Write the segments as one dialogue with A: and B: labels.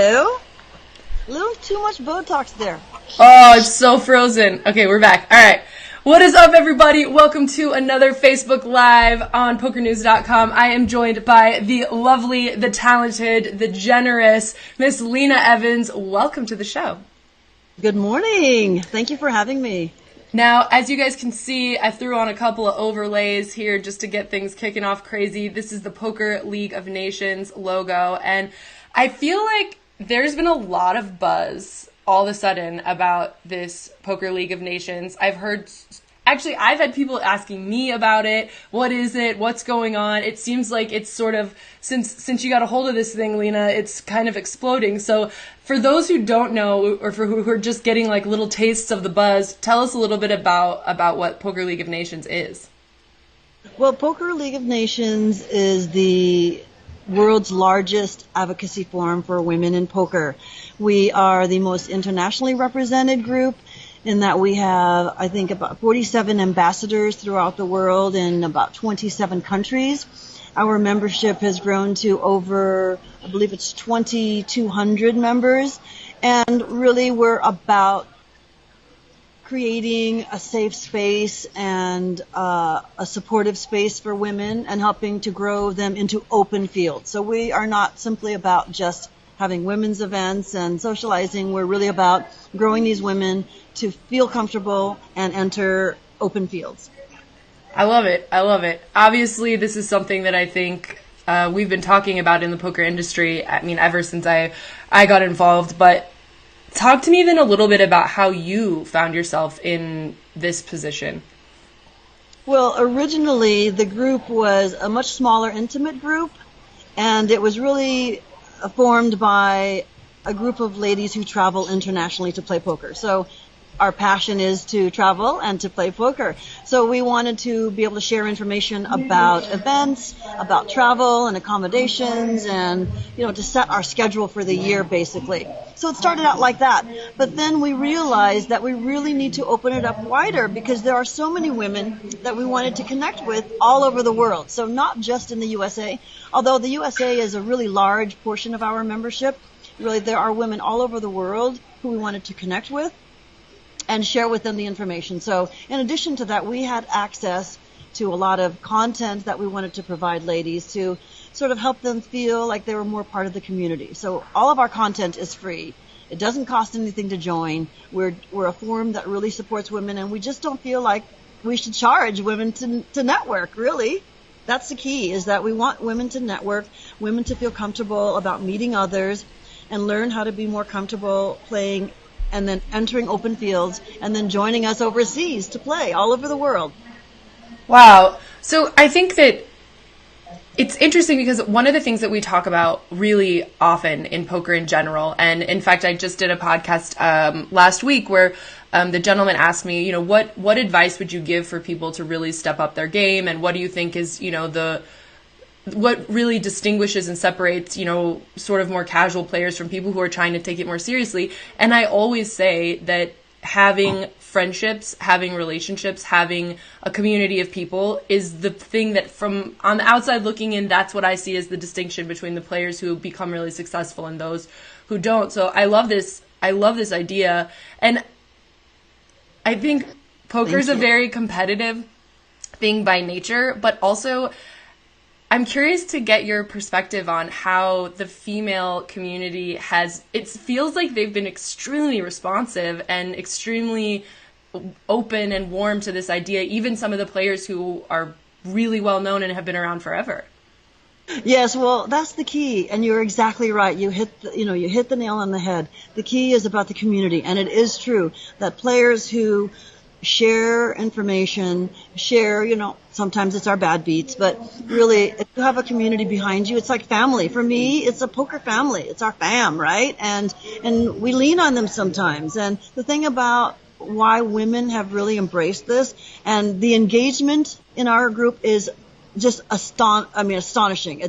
A: Hello? A little too much Botox there.
B: Oh, it's so frozen. Okay, we're back. All right. What is up, everybody? Welcome to another Facebook Live on PokerNews.com. I am joined by the lovely, the talented, the generous Miss Lena Evans. Welcome to the show.
A: Good morning. Thank you for having me.
B: Now, as you guys can see, I threw on a couple of overlays here just to get things kicking off crazy. This is the Poker League of Nations logo, and I feel like there's been a lot of buzz all of a sudden about this Poker League of Nations. I've had people asking me about it. What is it? What's going on? It seems like it's sort of, since you got a hold of this thing, Lena, it's kind of exploding. So for those who don't know, or for who are just getting like little tastes of the buzz, tell us a little bit about what Poker League of Nations is.
A: Well, Poker League of Nations is the world's largest advocacy forum for women in poker. We are the most internationally represented group in that we have, I think, about 47 ambassadors throughout the world in about 27 countries. Our membership has grown to over, I believe it's 2,200 members. And really we're about creating a safe space and a supportive space for women and helping to grow them into open fields. So we are not simply about just having women's events and socializing. We're really about growing these women to feel comfortable and enter open fields.
B: I love it. I love it. Obviously, this is something that I think we've been talking about in the poker industry, I mean, ever since I got involved. But talk to me then a little bit about how you found yourself in this position.
A: Well, originally the group was a much smaller, intimate group, and it was really formed by a group of ladies who travel internationally to play poker. So our passion is to travel and to play poker. So we wanted to be able to share information about events, about travel and accommodations, and, to set our schedule for the year, basically. So it started out like that. But then we realized that we really need to open it up wider because there are so many women that we wanted to connect with all over the world. So not just in the USA, although the USA is a really large portion of our membership. Really, there are women all over the world who we wanted to connect with and share with them the information. So in addition to that, we had access to a lot of content that we wanted to provide ladies to sort of help them feel like they were more part of the community. So all of our content is free. It doesn't cost anything to join. We're a forum that really supports women, and we just don't feel like we should charge women to network, really. That's the key, is that we want women to network, women to feel comfortable about meeting others and learn how to be more comfortable playing and then entering open fields, and then joining us overseas to play all over the world.
B: Wow. So I think that it's interesting because one of the things that we talk about really often in poker in general, and in fact, I just did a podcast last week where the gentleman asked me, what advice would you give for people to really step up their game, and what do you think is, what really distinguishes and separates, sort of more casual players from people who are trying to take it more seriously. And I always say that having friendships, having relationships, having a community of people is the thing that from on the outside looking in, that's what I see as the distinction between the players who become really successful and those who don't. So I love this idea. And I think poker is a very competitive thing by nature, but also I'm curious to get your perspective on how the female community it feels like they've been extremely responsive and extremely open and warm to this idea, even some of the players who are really well known and have been around forever.
A: Yes, well, that's the key, and you're exactly right. You hit the nail on the head. The key is about the community, and it is true that players who share information, sometimes it's our bad beats, but really, if you have a community behind you, it's like family. For me, it's a poker family. It's our fam, right? And we lean on them sometimes. And the thing about why women have really embraced this, and the engagement in our group is just astonishing.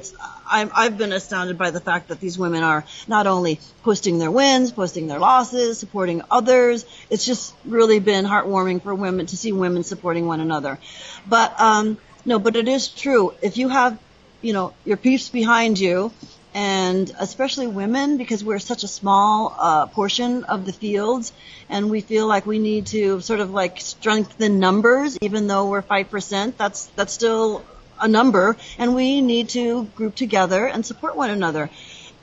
A: I've been astounded by the fact that these women are not only posting their wins, posting their losses, supporting others. It's just really been heartwarming for women to see women supporting one another. But it is true. If you have, your peeps behind you, and especially women, because we're such a small portion of the fields, and we feel like we need to sort of like strengthen numbers. Even though we're 5%, that's still a number, and we need to group together and support one another.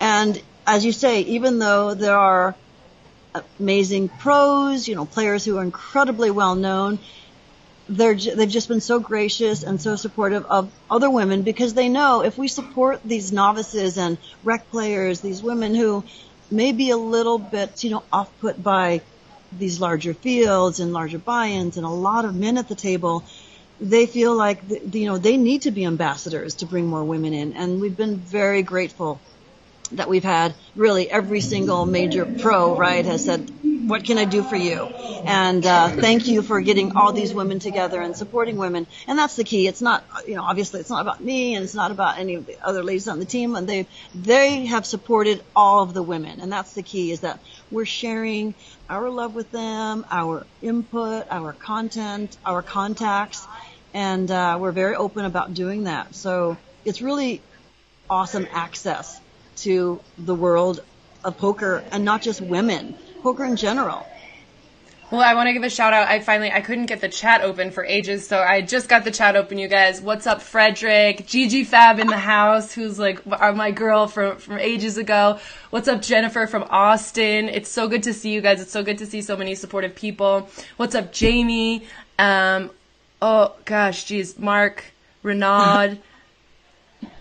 A: And as you say, even though there are amazing pros, players who are incredibly well known, they've just been so gracious and so supportive of other women, because they know if we support these novices and rec players, these women who may be a little bit, off-put by these larger fields and larger buy-ins and a lot of men at the table, they feel like, they need to be ambassadors to bring more women in. And we've been very grateful that we've had really every single major pro, right, has said, what can I do for you? And thank you for getting all these women together and supporting women. And that's the key. It's not, obviously it's not about me, and it's not about any of the other ladies on the team. And they have supported all of the women. And that's the key, is that we're sharing our love with them, our input, our content, our contacts. And we're very open about doing that. So it's really awesome access to the world of poker, and not just women, poker in general.
B: Well, I want to give a shout out. I couldn't get the chat open for ages, so I just got the chat open, you guys. What's up, Frederick? Gigi Fab in the house, who's like my girl from ages ago. What's up, Jennifer from Austin? It's so good to see you guys. It's so good to see so many supportive people. What's up, Jamie? Oh gosh, geez, Mark, Renaud.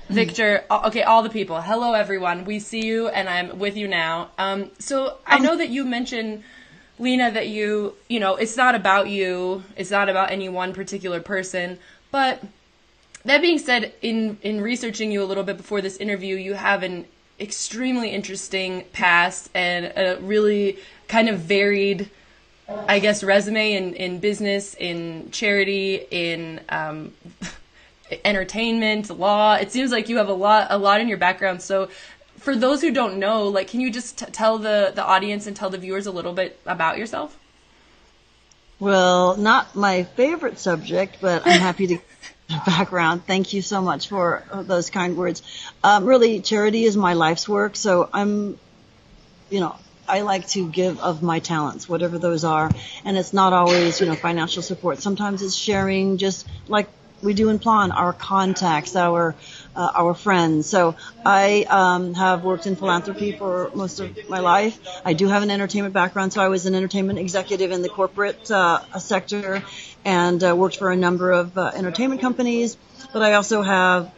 B: Victor, okay, all the people. Hello, everyone. We see you, and I'm with you now. So I know that you mentioned, Lena, that it's not about you. It's not about any one particular person. But that being said, in researching you a little bit before this interview, you have an extremely interesting past and a really kind of varied, I guess, resume in business, in charity, in entertainment, law. It seems like you have a lot in your background. So for those who don't know, like, can you just tell the audience and tell the viewers a little bit about yourself?
A: Well, not my favorite subject, but I'm happy to background. Thank you so much for those kind words. Really, charity is my life's work. So I like to give of my talents, whatever those are. And it's not always, financial support. Sometimes it's sharing, just like we do in PLON, our contacts, our friends. So I have worked in philanthropy for most of my life. I do have an entertainment background, so I was an entertainment executive in the corporate sector, and worked for a number of entertainment companies. But I also have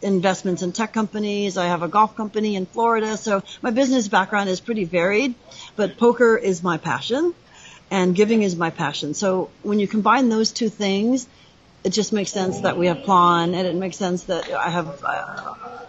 A: investments in tech companies. I have a golf company in Florida. So my business background is pretty varied, but poker is my passion and giving is my passion. So when you combine those two things, it just makes sense that we have PLON, and it makes sense that I have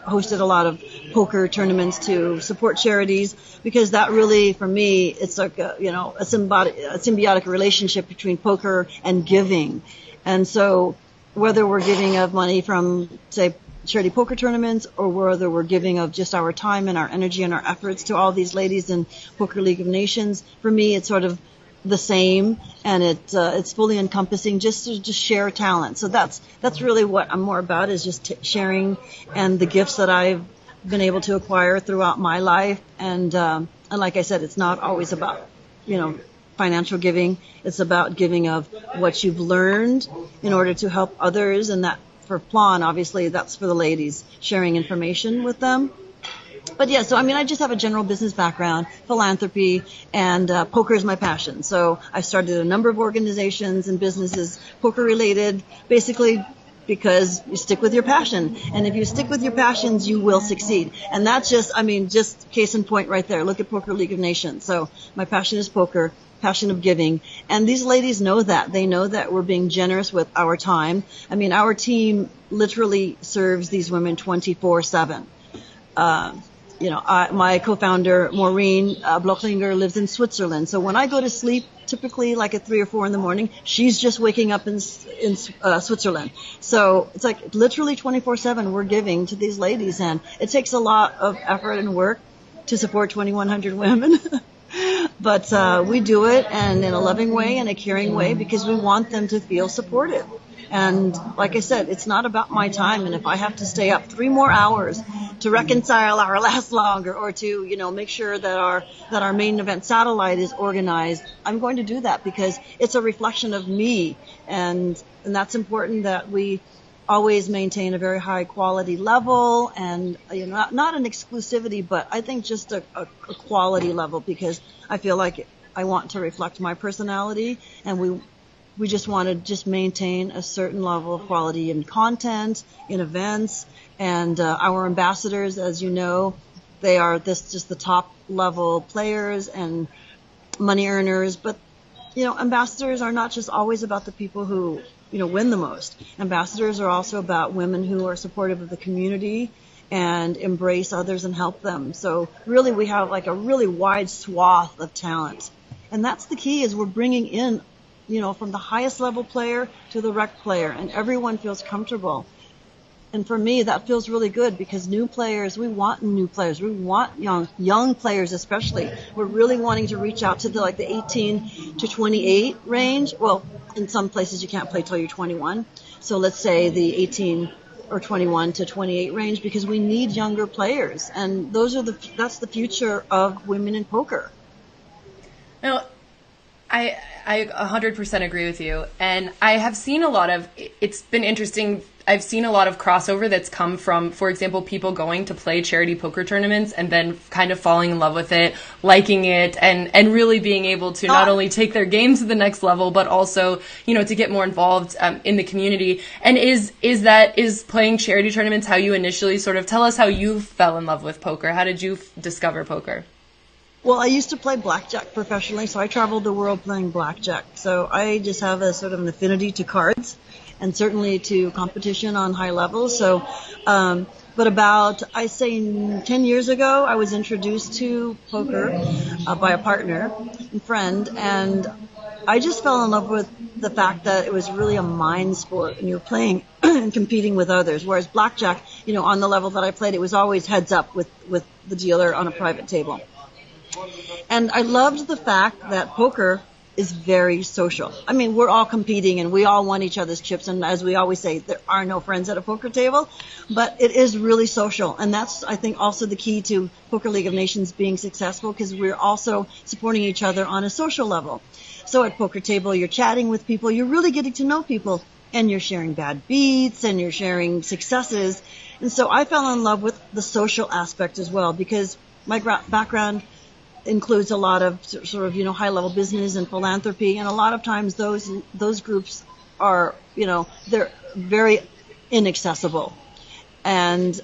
A: hosted a lot of poker tournaments to support charities, because that really, for me, it's like a symbiotic relationship between poker and giving. And so whether we're giving of money from, say, charity poker tournaments, or whether we're giving of just our time and our energy and our efforts to all these ladies in Poker League of Nations, for me, it's sort of the same, and it's fully encompassing, just to share talent. So that's really what I'm more about, is just sharing, and the gifts that I've been able to acquire throughout my life. And like I said, it's not always about financial giving. It's about giving of what you've learned in order to help others. And that, for PLON, obviously that's for the ladies, sharing information with them. But yeah, so I just have a general business background, philanthropy, and poker is my passion. So I started a number of organizations and businesses poker related, basically because you stick with your passion. And if you stick with your passions, you will succeed. And that's just case in point right there. Look at Poker League of Nations. So my passion is poker, passion of giving. And these ladies know that. They know that we're being generous with our time. Our team literally serves these women 24/7. My co-founder, Maureen Blochlinger, lives in Switzerland. So when I go to sleep, typically like at 3 or 4 in the morning, she's just waking up in Switzerland. So it's like literally 24/7 we're giving to these ladies. And it takes a lot of effort and work to support 2,100 women. But we do it, and in a loving way and a caring way, because we want them to feel supported. And like I said, it's not about my time. And if I have to stay up 3 more hours to reconcile our last longer, or to, make sure that our main event satellite is organized, I'm going to do that because it's a reflection of me. And that's important, that we always maintain a very high quality level, and not an exclusivity, but I think just a quality level, because I feel like I want to reflect my personality, and we just want to just maintain a certain level of quality in content, in events, and our ambassadors, as you know, they are just the top level players and money earners. But ambassadors are not just always about the people who win the most. Ambassadors are also about women who are supportive of the community and embrace others and help them. So really, we have like a really wide swath of talent, and that's the key. Is we're bringing in from the highest level player to the rec player, and everyone feels comfortable. And for me, that feels really good, because we want new players. We want young players especially. We're really wanting to reach out to the 18 to 28 range. Well, in some places you can't play till you're 21. So let's say the 18 or 21 to 28 range, because we need younger players. And that's the future of women in poker.
B: Now, I 100% agree with you. And I have seen it's been interesting. I've seen a lot of crossover that's come from, for example, people going to play charity poker tournaments and then kind of falling in love with it, liking it, and really being able to not only take their games to the next level, but also, to get more involved in the community. And is playing charity tournaments how you initially tell us how you fell in love with poker? How did you discover poker?
A: Well, I used to play blackjack professionally, so I traveled the world playing blackjack. So I just have a sort of an affinity to cards, and certainly to competition on high levels. So, but about, I say 10 years ago, I was introduced to poker by a partner and friend, and I just fell in love with the fact that it was really a mind sport, and you're playing and competing with others. Whereas blackjack, on the level that I played, it was always heads up with the dealer on a private table. And I loved the fact that poker is very social. I mean, we're all competing and we all want each other's chips. And as we always say, there are no friends at a poker table, but it is really social. And that's, I think, also the key to Poker League of Nations being successful, because we're also supporting each other on a social level. So at poker table, you're chatting with people, you're really getting to know people, and you're sharing bad beats and you're sharing successes. And so I fell in love with the social aspect as well, because my background includes a lot of sort of, high-level business and philanthropy, and a lot of times those groups are, they're very inaccessible. And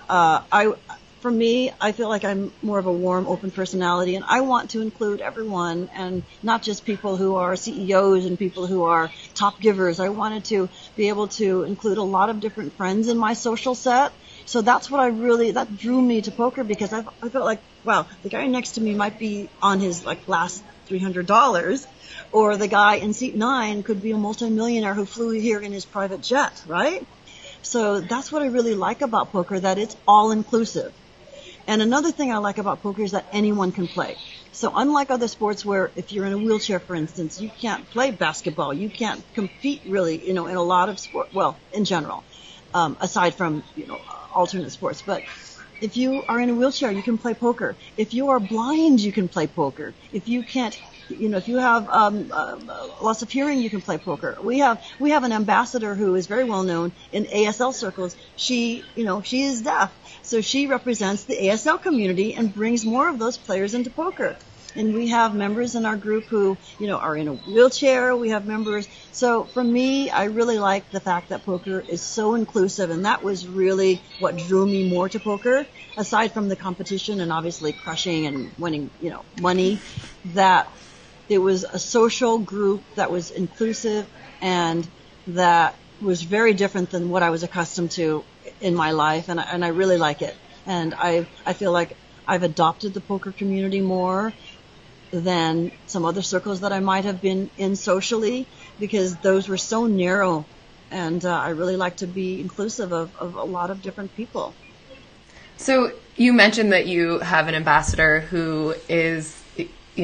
A: for me, I feel like I'm more of a warm, open personality, and I want to include everyone, and not just people who are CEOs and people who are top givers. I wanted to be able to include a lot of different friends in my social set. So that's what that drew me to poker, because I felt like, wow, the guy next to me might be on his last $300, or the guy in seat 9 could be a multimillionaire who flew here in his private jet, right? So that's what I really like about poker, that it's all inclusive. And another thing I like about poker is that anyone can play. So unlike other sports where if you're in a wheelchair, for instance, you can't play basketball, you can't compete really, in a lot of sport, well, in general, aside from, alternate sports. But if you are in a wheelchair, you can play poker. If you are blind, you can play poker. If you can't, if you have loss of hearing, you can play poker. We have an ambassador who is very well known in ASL circles. She is deaf, so she represents the ASL community and brings more of those players into poker. And we have members in our group who, are in a wheelchair. We have members. So for me, I really like the fact that poker is so inclusive, and that was really what drew me more to poker, aside from the competition and obviously crushing and winning, money, that it was a social group that was inclusive and that was very different than what I was accustomed to in my life. And I really like it. And I feel like I've adopted the poker community more than some other circles that I might have been in socially, because those were so narrow, and I really like to be inclusive of a lot of different people.
B: So you mentioned that you have an ambassador who is,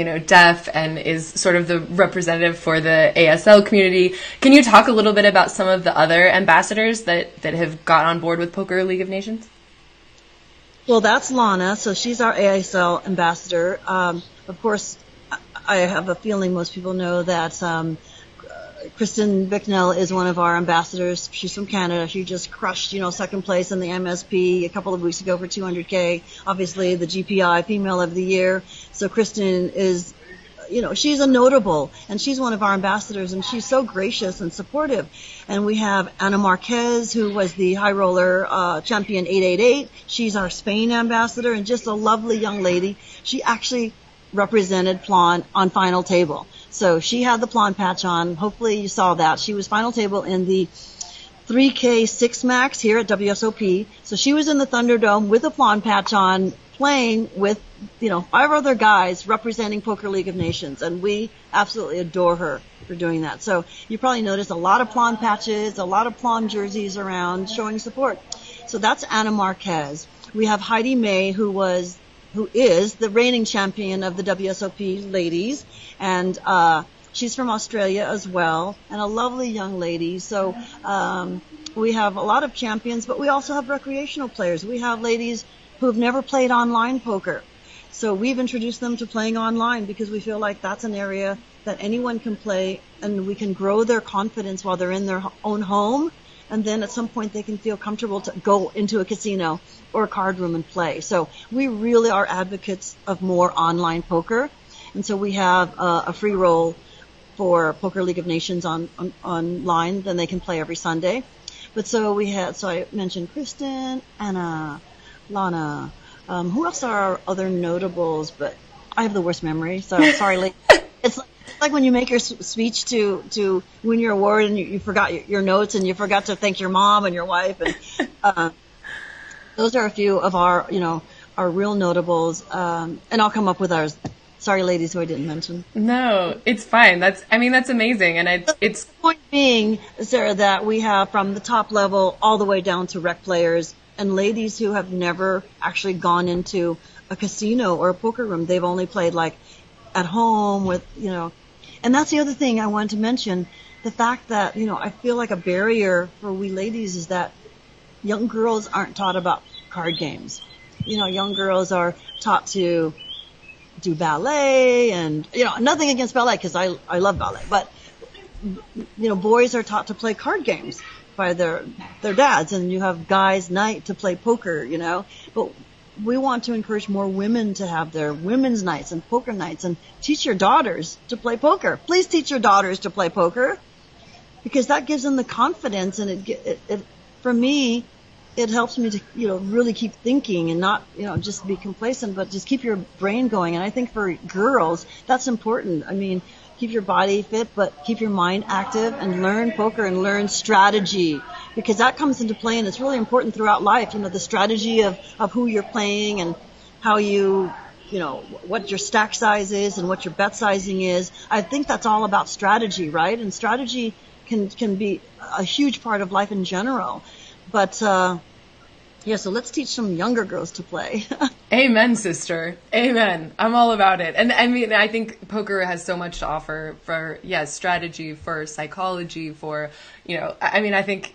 B: deaf and is sort of the representative for the ASL community. Can you talk a little bit about some of the other ambassadors that have got on board with Poker League of Nations?
A: Well, that's Lana, so she's our ASL ambassador. Of course, I have a feeling most people know that Kristen Bicknell is one of our ambassadors. She's from Canada. She just crushed, second place in the MSP a couple of weeks ago for $200K. Obviously, the GPI Female of the Year. So Kristen is, she's a notable, and she's one of our ambassadors, and she's so gracious and supportive. And we have Ana Marquez, who was the high roller champion 888. She's our Spain ambassador, and just a lovely young lady. She actually represented PLON on final table. So she had the PLON patch on. Hopefully you saw that. She was final table in the 3K 6 max here at WSOP. So she was in the Thunderdome with a PLON patch on, playing with, 5 other guys representing Poker League of Nations. And we absolutely adore her for doing that. So you probably noticed a lot of PLON patches, a lot of PLON jerseys around showing support. So that's Ana Marquez. We have Heidi May, who is the reigning champion of the WSOP ladies, and she's from Australia as well, and a lovely young lady. So we have a lot of champions, but we also have recreational players. We have ladies who have never played online poker. So we've introduced them to playing online because we feel like that's an area that anyone can play, and we can grow their confidence while they're in their own home. And then at some point they can feel comfortable to go into a casino or a card room and play. So we really are advocates of more online poker. And so we have a free roll for Poker League of Nations online, then they can play every Sunday. But so I mentioned Kristen, Anna, Lana. Who else are our other notables? But I have the worst memory, so sorry, lady. It's like when you make your speech to win your award and you forgot your notes and you forgot to thank your mom and your wife. And those are a few of our, our real notables. And I'll come up with ours. Sorry, ladies, who I didn't mention.
B: No, it's fine. That's amazing. And it's
A: the point being, Sarah, that we have from the top level all the way down to rec players and ladies who have never actually gone into a casino or a poker room. They've only played like at home with, and that's the other thing I wanted to mention, the fact that, I feel like a barrier for we ladies is that young girls aren't taught about card games. Young girls are taught to do ballet and, nothing against ballet because I love ballet, but, boys are taught to play card games by their dads, and you have guys' night to play poker, but we want to encourage more women to have their women's nights and poker nights and teach your daughters to play poker. Please teach your daughters to play poker because that gives them the confidence, and it for me, it helps me to, really keep thinking and not, just be complacent, but just keep your brain going. And I think for girls, that's important. I mean, keep your body fit, but keep your mind active and learn poker and learn strategy, because that comes into play and it's really important throughout life. The strategy of who you're playing and how what your stack size is and what your bet sizing is. I think that's all about strategy, right? And strategy can be a huge part of life in general. But, so let's teach some younger girls to play.
B: Amen, sister. Amen. I'm all about it. And I think poker has so much to offer for, strategy, for psychology, for, I think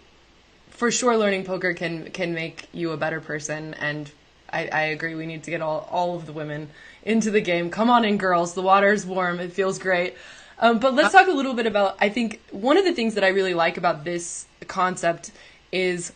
B: for sure learning poker can make you a better person. And I agree. We need to get all of the women into the game. Come on in, girls. The water's warm. It feels great. But let's talk a little bit about, I think one of the things that I really like about this concept is,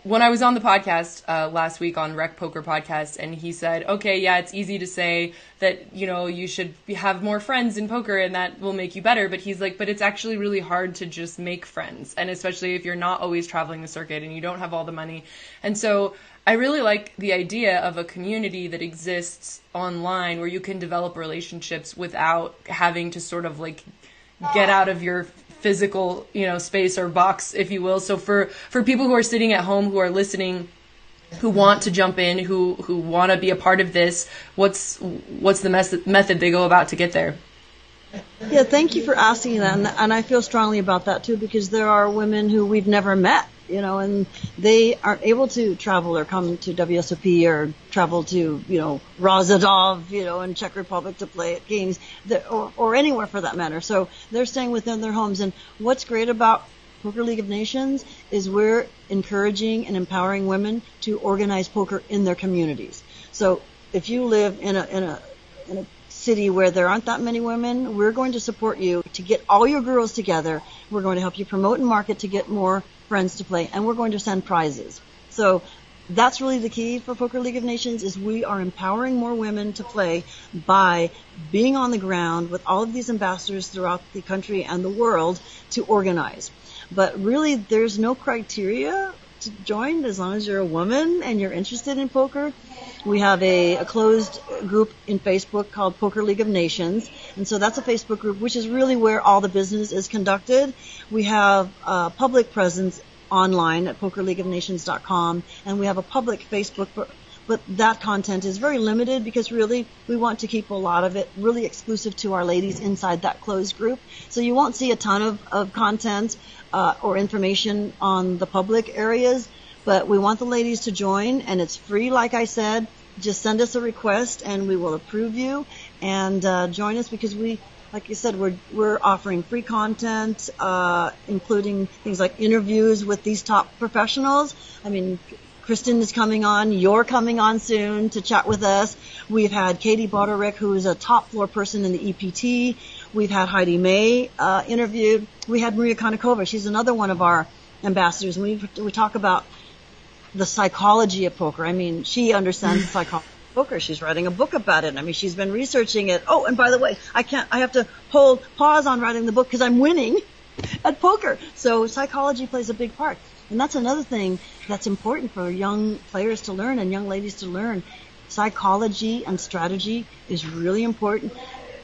B: when I was on the podcast last week on Rec Poker Podcast, and he said, okay, it's easy to say that, you should have more friends in poker and that will make you better. But he's like, but it's actually really hard to just make friends. And especially if you're not always traveling the circuit and you don't have all the money. And so I really like the idea of a community that exists online where you can develop relationships without having to sort of like get out of your physical, space or box, if you will. So for people who are sitting at home, who are listening, who want to jump in, who want to be a part of this, what's the method they go about to get there? Yeah,
A: thank you for asking that. And I feel strongly about that too, because there are women who we've never met and they aren't able to travel or come to WSOP or travel to, Rozadov, in Czech Republic to play at games, or anywhere for that matter. So they're staying within their homes. And what's great about Poker League of Nations is we're encouraging and empowering women to organize poker in their communities. So if you live in a city where there aren't that many women, we're going to support you to get all your girls together. We're going to help you promote and market to get more friends to play, and we're going to send prizes. So that's really the key for Poker League of Nations, is we are empowering more women to play by being on the ground with all of these ambassadors throughout the country and the world to organize. But really, there's no criteria to join as long as you're a woman and you're interested in poker. We have a closed group in Facebook called Poker League of Nations, and so that's a Facebook group which is really where all the business is conducted. We have a public presence online at PokerLeagueOfNations.com, and we have a public Facebook, but that content is very limited because really we want to keep a lot of it really exclusive to our ladies inside that closed group. So you won't see a ton of content or information on the public areas, but we want the ladies to join, and it's free, like I said. Just send us a request and we will approve you, and join us, because we, like you said, we're offering free content, including things like interviews with these top professionals. I mean, Kristen is coming on. You're coming on soon to chat with us. We've had Katie Boderick, who is a top floor person in the EPT. We've had Heidi May interviewed. We had Maria Konnikova. She's another one of our ambassadors. We talk about the psychology of poker. I mean, she understands the psychology of poker. She's writing a book about it. I mean, she's been researching it. Oh, and by the way, I have to pause on writing the book because I'm winning at poker. So psychology plays a big part. And that's another thing that's important for young players to learn and young ladies to learn. Psychology and strategy is really important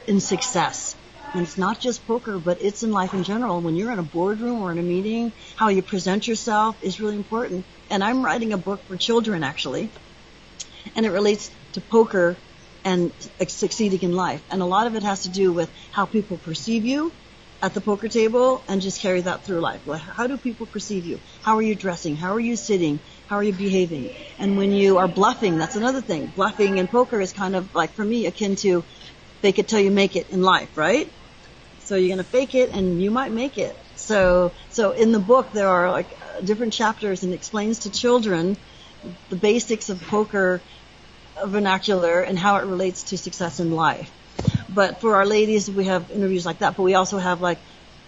A: in success. And it's not just poker, but it's in life in general. When you're in a boardroom or in a meeting, how you present yourself is really important. And I'm writing a book for children, actually, and it relates to poker and succeeding in life. And a lot of it has to do with how people perceive you at the poker table, and just carry that through life. Like, how do people perceive you? How are you dressing? How are you sitting? How are you behaving? And when you are bluffing, that's another thing. Bluffing in poker is kind of like, for me, akin to fake it till you make it in life, right? So you're going to fake it and you might make it. So in the book, there are like different chapters, and it explains to children the basics of poker vernacular and how it relates to success in life. But for our ladies, we have interviews like that, but we also have like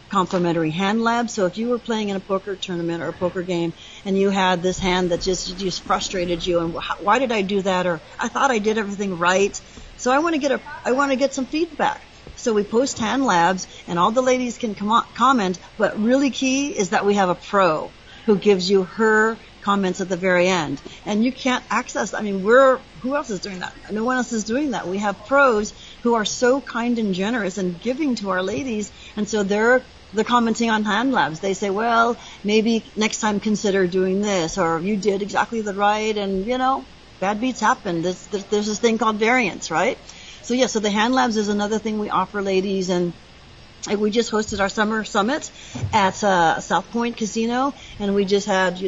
A: complimentary hand labs. So if you were playing in a poker tournament or a poker game and you had this hand that just frustrated you, and why did I do that? Or I thought I did everything right. So I want to get some feedback. So we post hand labs, and all the ladies can comment, but really key is that we have a pro who gives you her comments at the very end. And you can't access, I mean, who else is doing that? No one else is doing that. We have pros who are so kind and generous and giving to our ladies, and so they're commenting on hand labs. They say, well, maybe next time consider doing this, or you did exactly the right, and bad beats happen. There's this thing called variance, right? So so the hand labs is another thing we offer ladies, and we just hosted our summer summit at South Point Casino, and we just had,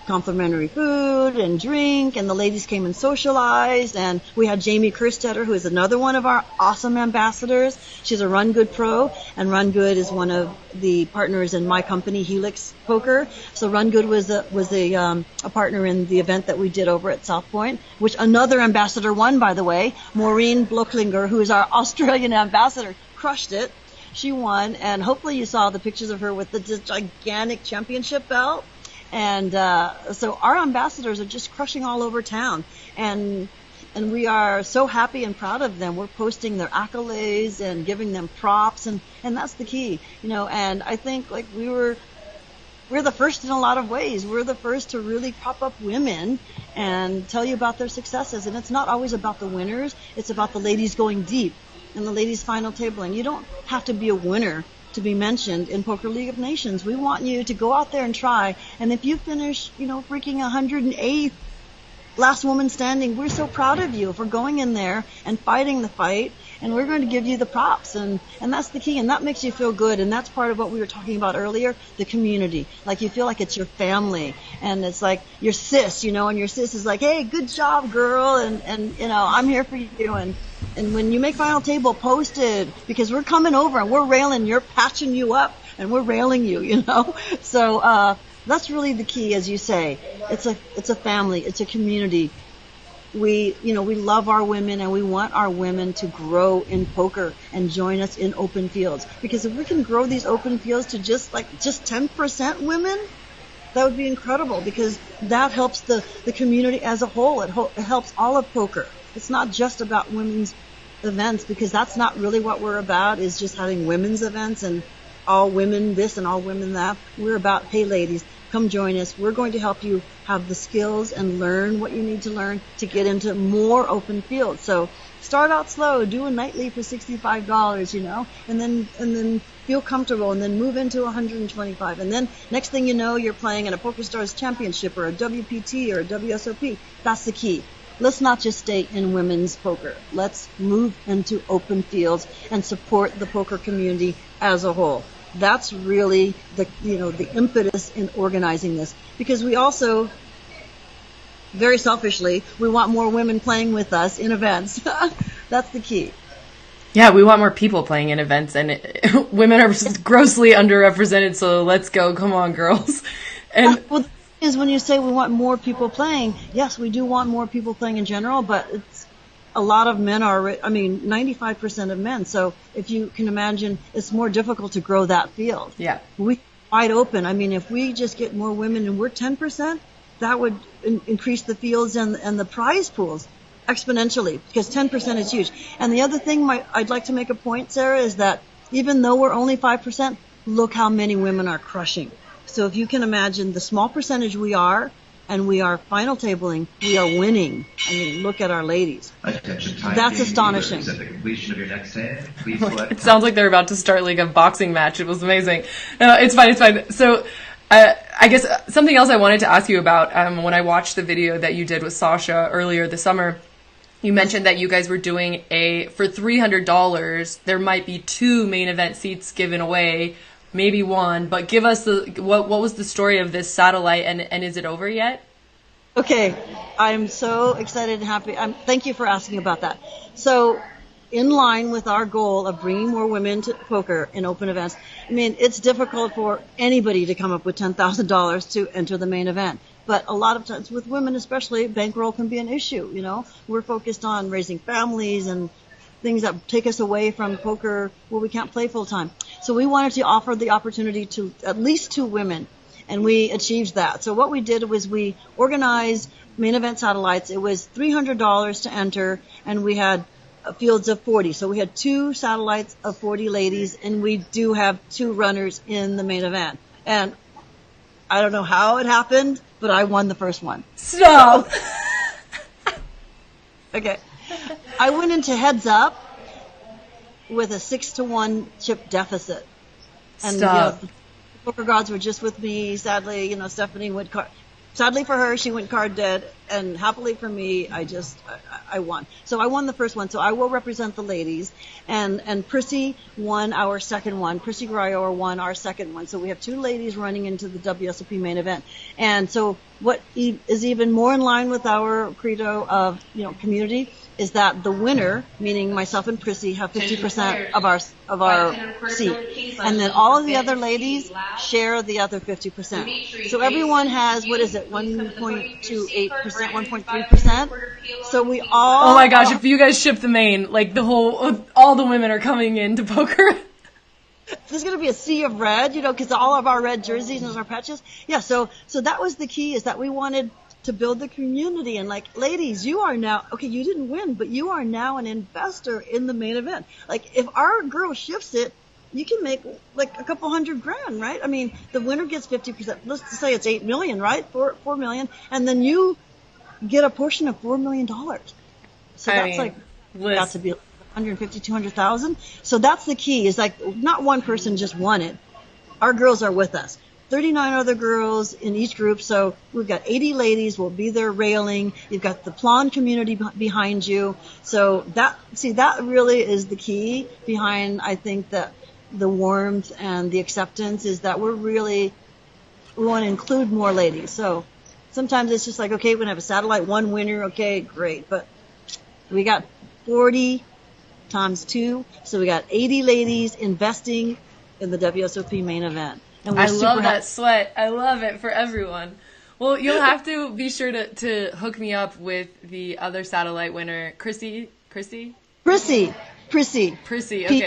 A: complimentary food and drink, and the ladies came and socialized, and we had Jamie Kerstetter, who is another one of our awesome ambassadors. She's a Run Good pro, and Run Good is one of the partners in my company, Helix Poker. So Run Good was a partner in the event that we did over at South Point, which another ambassador won, by the way. Maureen Bloklinger, who is our Australian ambassador, crushed it. She won, and hopefully you saw the pictures of her with the gigantic championship belt. And so our ambassadors are just crushing all over town, and we are so happy and proud of them. We're posting their accolades and giving them props, and that's the key, and I think like we're the first in a lot of ways. We're the first to really prop up women and tell you about their successes. And it's not always about the winners. It's about the ladies going deep and the ladies final tabling. You don't have to be a winner to be mentioned in Poker League of Nations. We want you to go out there and try. And if you finish, freaking 108th last woman standing, we're so proud of you for going in there and fighting the fight and we're going to give you the props, and that's the key, and that makes you feel good, and that's part of what we were talking about earlier, the community. Like, you feel like it's your family, and it's like your sis, you know, and your sis is like, hey, good job, girl, and you know, I'm here for you, and when you make final table, post it, because we're coming over and we're railing, you're patching you up, and we're railing you, you know. So that's really the key, as you say. It's a family, it's a community. We love our women, and we want our women to grow in poker and join us in open fields. Because if we can grow these open fields to just 10% women, that would be incredible, because that helps the community as a whole. It helps all of poker. It's not just about women's events, because that's not really what we're about, is just having women's events and all women this and all women that. We're about, hey ladies, come join us. We're going to help you have the skills and learn what you need to learn to get into more open fields. So start out slow, do a nightly for $65, you know, and then feel comfortable, and then move into $125. And then next thing you know, you're playing in a PokerStars Championship or a WPT or a WSOP. That's the key. Let's not just stay in women's poker. Let's move into open fields and support the poker community as a whole. That's really the impetus in organizing this, because we also, very selfishly, we want more women playing with us in events. That's the key.
B: Yeah, we want more people playing in events, and women are grossly underrepresented, so let's go. Come on, girls. And
A: well, the thing is, when you say we want more people playing, yes, we do want more people playing in general, but it's a lot of men are, 95% of men. So if you can imagine, it's more difficult to grow that field.
B: Yeah.
A: We wide open. I mean, if we just get more women and we're 10%, that would increase the fields and the prize pools exponentially, because 10% is huge. And the other thing I'd like to make a point, Sarah, is that even though we're only 5%, look how many women are crushing. So if you can imagine the small percentage we are, and we are final tabling, we are winning. I mean, look at our ladies. That's astonishing.
B: It sounds like they're about to start like a boxing match. It was amazing. No, it's fine. So I guess something else I wanted to ask you about, when I watched the video that you did with Sasha earlier this summer, you mentioned that you guys were doing for $300, there might be 2 main event seats given away, maybe 1, but give us what was the story of this satellite, and is it over yet?
A: Okay, I'm so excited and happy. Thank you for asking about that. So, in line with our goal of bringing more women to poker in open events, I mean, it's difficult for anybody to come up with $10,000 to enter the main event. But a lot of times with women especially, bankroll can be an issue, you know. We're focused on raising families and things that take us away from poker where we can't play full time. So we wanted to offer the opportunity to at least 2 women, and we achieved that. So what we did was we organized main event satellites. It was $300 to enter, and we had fields of 40. So we had 2 satellites of 40 ladies, and we do have 2 runners in the main event. And I don't know how it happened, but I won the first one.
B: Stop!
A: So, okay. I went into heads up with a 6-1 chip deficit. And
B: Stop.
A: The poker gods were just with me. Sadly, Stephanie went sadly for her, she went card dead, and happily for me, I won. So I won the first one. So I will represent the ladies, and Prissy won our second one. Prissy Grayor won our second one. So we have 2 ladies running into the WSOP main event. And so what is even more in line with our credo of community is that the winner, meaning myself and Prissy, have 50% of our seat, and then all of the other ladies share the other 50%. So everyone has 1.28%, 1.3%. So we all.
B: Oh my gosh! If you guys ship the main, like all the women are coming into poker.
A: There's going to be a sea of red, because all of our red jerseys and our patches. Yeah. So that was the key, is that we wanted to build the community, and ladies, you are now, okay, you didn't win, but you are now an investor in the main event. If our girl shifts it, you can make a couple $100,000, right? I mean, the winner gets 50%. Let's just say it's $8 million, right? $4 million, and then you get a portion of $4 million. So got to be 150, 200,000. So that's the key, is not one person just won it. Our girls are with us. 39 other girls in each group, so we've got 80 ladies. We'll be there railing. You've got the PLON community behind you. So that really is the key behind, I think, the warmth and the acceptance is that we want to include more ladies. So sometimes it's just like, okay, we're going to have a satellite one winner. Okay, great. But we got 40 times 2, so we got 80 ladies investing in the WSOP main event. And
B: I love that sweat. I love it for everyone. Well, you'll have to be sure to hook me up with the other satellite winner, Prissy, okay.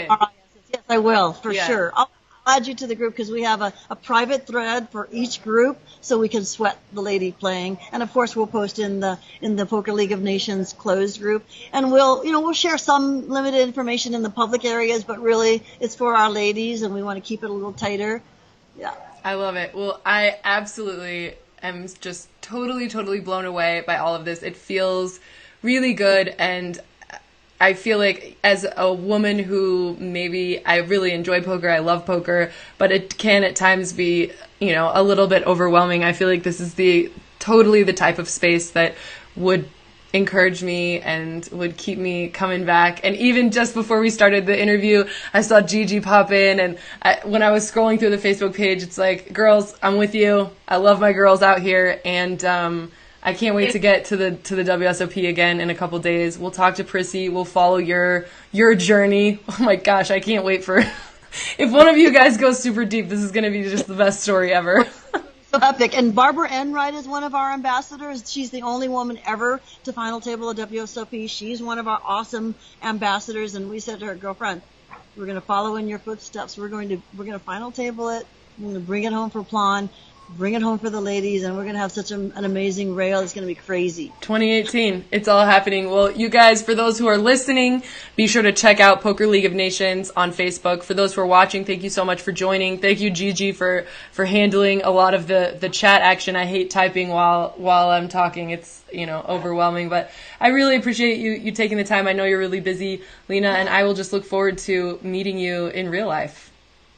A: Yes, I will, for sure. I'll add you to the group because we have a private thread for each group so we can sweat the lady playing. And of course we'll post in the Poker League of Nations closed group. And we'll share some limited information in the public areas, but really it's for our ladies and we want to keep it a little tighter. Yeah.
B: I love it. Well, I absolutely am just totally blown away by all of this. It feels really good, and I feel like as a woman who maybe I really enjoy poker, I love poker, but it can at times be, a little bit overwhelming. I feel like this is totally the type of space that would encourage me and would keep me coming back. And even just before we started the interview, I saw Gigi pop in, and when I was scrolling through the Facebook page, it's like, girls, I'm with you. I love my girls out here, and I can't wait to get to the WSOP again in a couple days. We'll talk to Prissy. We'll follow your journey. Oh my gosh, I can't wait for if one of you guys goes super deep, this is going to be just the best story ever.
A: So epic. And Barbara Enright is one of our ambassadors. She's the only woman ever to final table at WSOP. She's one of our awesome ambassadors, and we said to her, girlfriend, we're going to follow in your footsteps. We're going to final table it. We're going to bring it home for PLON. Bring it home for the ladies, and we're going to have such an amazing rail. It's going to be crazy.
B: 2018. It's all happening. Well, you guys, for those who are listening, be sure to check out Poker League of Nations on Facebook. For those who are watching, thank you so much for joining. Thank you, Gigi, for handling a lot of the chat action. I hate typing while I'm talking. It's, overwhelming, but I really appreciate you taking the time. I know you're really busy, Lena, and I will just look forward to meeting you in real life.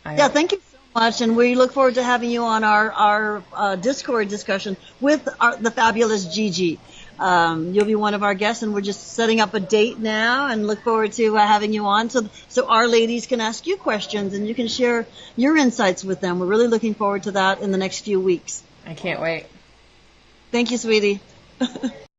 A: Thank you much, and we look forward to having you on our Discord discussion with the fabulous Gigi. You'll be one of our guests, and we're just setting up a date now, and look forward to having you on so our ladies can ask you questions and you can share your insights with them. We're really looking forward to that in the next few weeks.
B: I can't wait.
A: Thank you, sweetie.